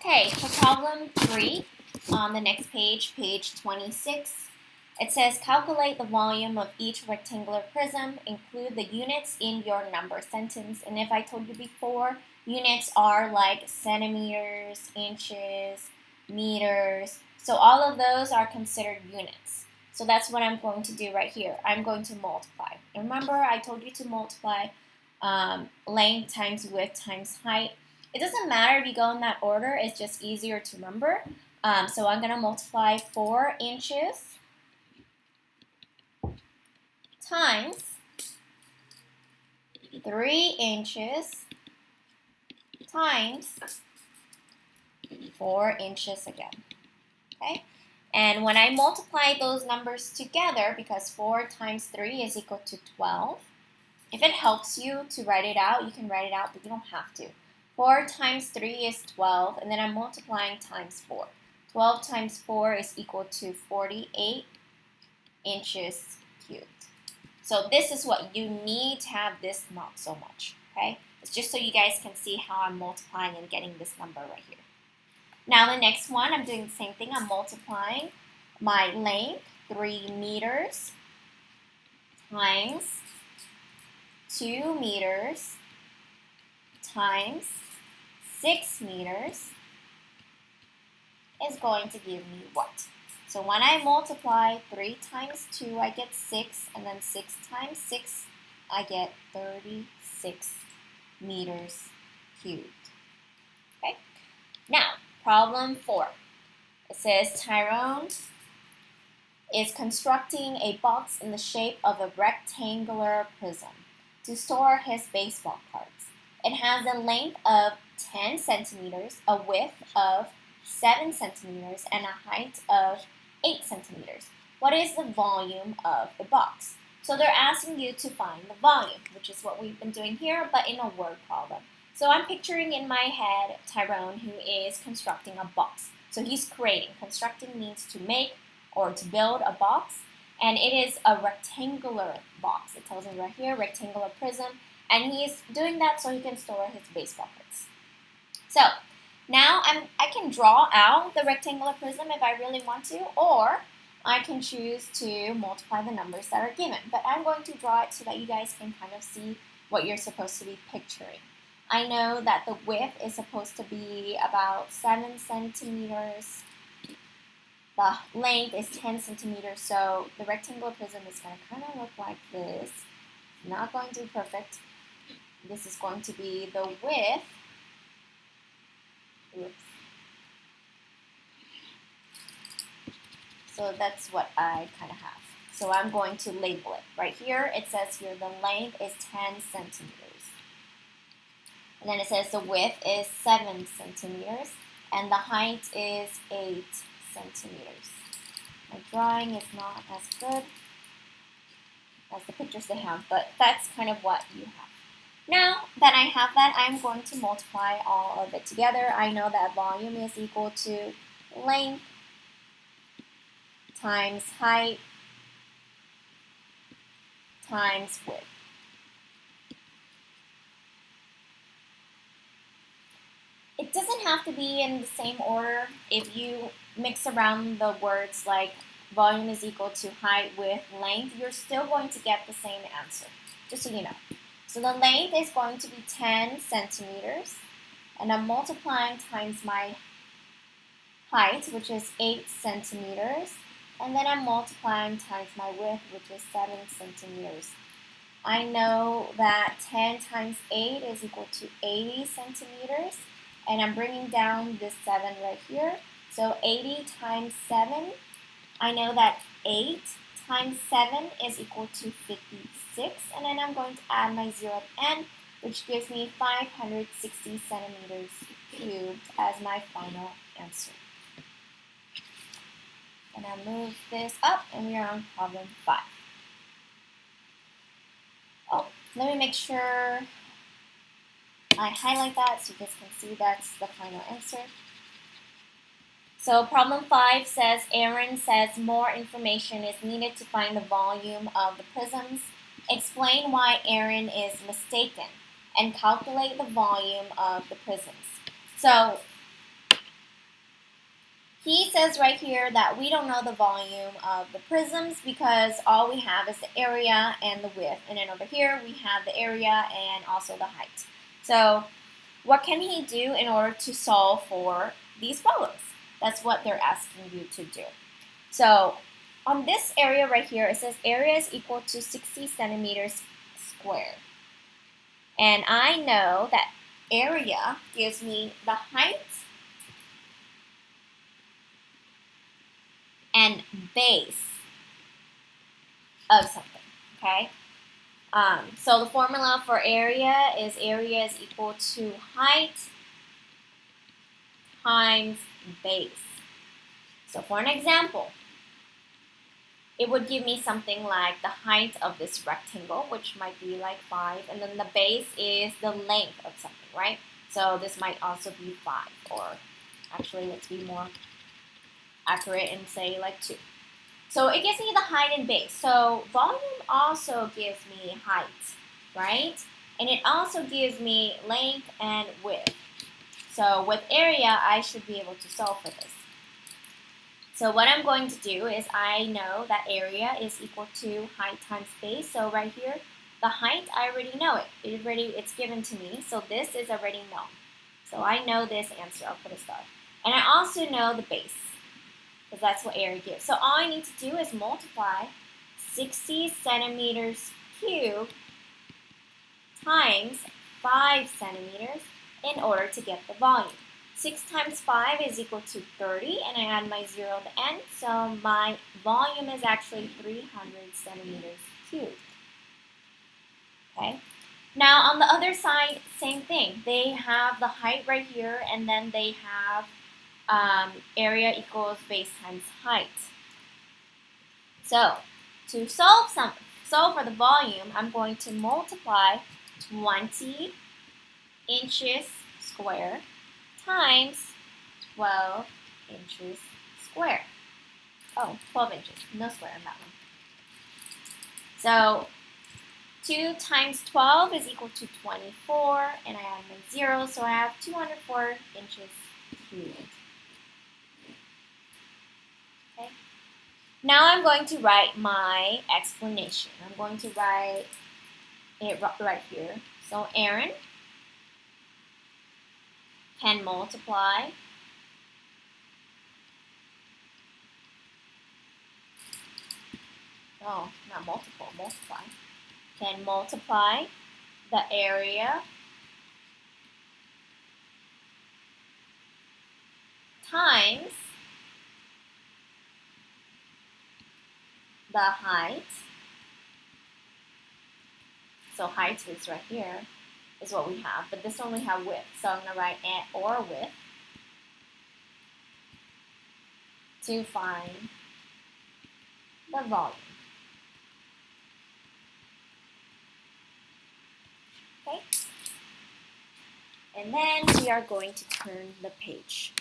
Okay, for problem 3, on the next page, page 26, it says calculate the volume of each rectangular prism, include the units in your number sentence. And if I told you before, units are like centimeters, inches, meters. So all of those are considered units. So that's what I'm going to do right here. I'm going to multiply. And remember, I told you to multiply length times width times height. It doesn't matter if you go in that order, it's just easier to remember. So I'm going to multiply 4 inches times 3 inches times 4 inches again. Okay? And when I multiply those numbers together, because 4 times 3 is equal to 12, if it helps you to write it out, you can write it out, but you don't have to. 4 times 3 is 12, and then I'm multiplying times 4. 12 times 4 is equal to 48 inches cubed. So this is what you need to have this, not so much, okay? It's just so you guys can see how I'm multiplying and getting this number right here. Now the next one, I'm doing the same thing. I'm multiplying my length, 3 meters, times 2 meters, times 6 meters is going to give me what? So when I multiply 3 times 2, I get 6, and then 6 times 6, I get 36 meters cubed. Okay? Now, problem 4. It says Tyrone is constructing a box in the shape of a rectangular prism to store his baseball cards. It has a length of 10 centimeters, a width of 7 centimeters, and a height of 8 centimeters. What is the volume of the box? So they're asking you to find the volume, which is what we've been doing here, but in a word problem. So I'm picturing in my head Tyrone, who is constructing a box. So he's creating. Constructing means to make or to build a box, and it is a rectangular box. It tells me right here, rectangular prism, and he's doing that so he can store his baseball cards. So now I can draw out the rectangular prism if I really want to, or I can choose to multiply the numbers that are given. But I'm going to draw it so that you guys can kind of see what you're supposed to be picturing. I know that the width is supposed to be about 7 centimeters. The length is 10 centimeters, so the rectangular prism is going to kind of look like this. Not going to be perfect. This is going to be the width. Oops. So that's what I kind of have. So I'm going to label it. Right here, it says here the length is 10 centimeters. And then it says the width is 7 centimeters. And the height is 8 centimeters. My drawing is not as good as the pictures they have, but that's kind of what you have. Now that I have that, I'm going to multiply all of it together. I know that volume is equal to length times height times width. It doesn't have to be in the same order. If you mix around the words like volume is equal to height, width, length, you're still going to get the same answer, just so you know. So the length is going to be 10 centimeters, and I'm multiplying times my height, which is 8 centimeters, and then I'm multiplying times my width, which is 7 centimeters. I know that 10 times 8 is equal to 80 centimeters, and I'm bringing down this 7 right here. So 80 times 7, I know that 8 times 7 is equal to 56, and then I'm going to add my 0 at the end, which gives me 560 centimeters cubed as my final answer. And I'll move this up, and we are on problem 5. Oh, let me make sure I highlight that so you guys can see that's the final answer. So problem 5 says, Aaron says more information is needed to find the volume of the prisms. Explain why Aaron is mistaken and calculate the volume of the prisms. So he says right here that we don't know the volume of the prisms because all we have is the area and the width. And then over here we have the area and also the height. So what can he do in order to solve for these problems? That's what they're asking you to do. So on this area right here, it says area is equal to 60 centimeters squared. And I know that area gives me the height and base of something, okay? So the formula for area is equal to height times base. So for an example, it would give me something like the height of this rectangle, which might be like 5, and then the base is the length of something, right? So this might also be 5, or actually let's be more accurate and say like 2. So it gives me the height and base. So volume also gives me height, right? And it also gives me length and width. So with area, I should be able to solve for this. So what I'm going to do is I know that area is equal to height times base. So right here, the height, I already know it. It's given to me. So this is already known. So I know this answer. I'll put a star. And I also know the base, because that's what area gives. So all I need to do is multiply 60 centimeters cubed times 5 centimeters in order to get the volume. 6 times 5 is equal to 30, and I add my 0 at the end, so my volume is actually 300 centimeters cubed. Okay. Now on the other side, same thing. They have the height right here, and then they have area equals base times height. So to solve for the volume, I'm going to multiply 20 inches square times 12 inches square. Oh, 12 inches, no square on that one. So 2 times 12 is equal to 24, and I add my 0, so I have 204 inches cubed. Okay. Now I'm going to write my explanation. I'm going to write it right here. So Aaron can multiply multiply. Can multiply the area times the height. So height is right here, is what we have, but this one we have width. So I'm going to write and or width to find the volume. Okay? And then we are going to turn the page.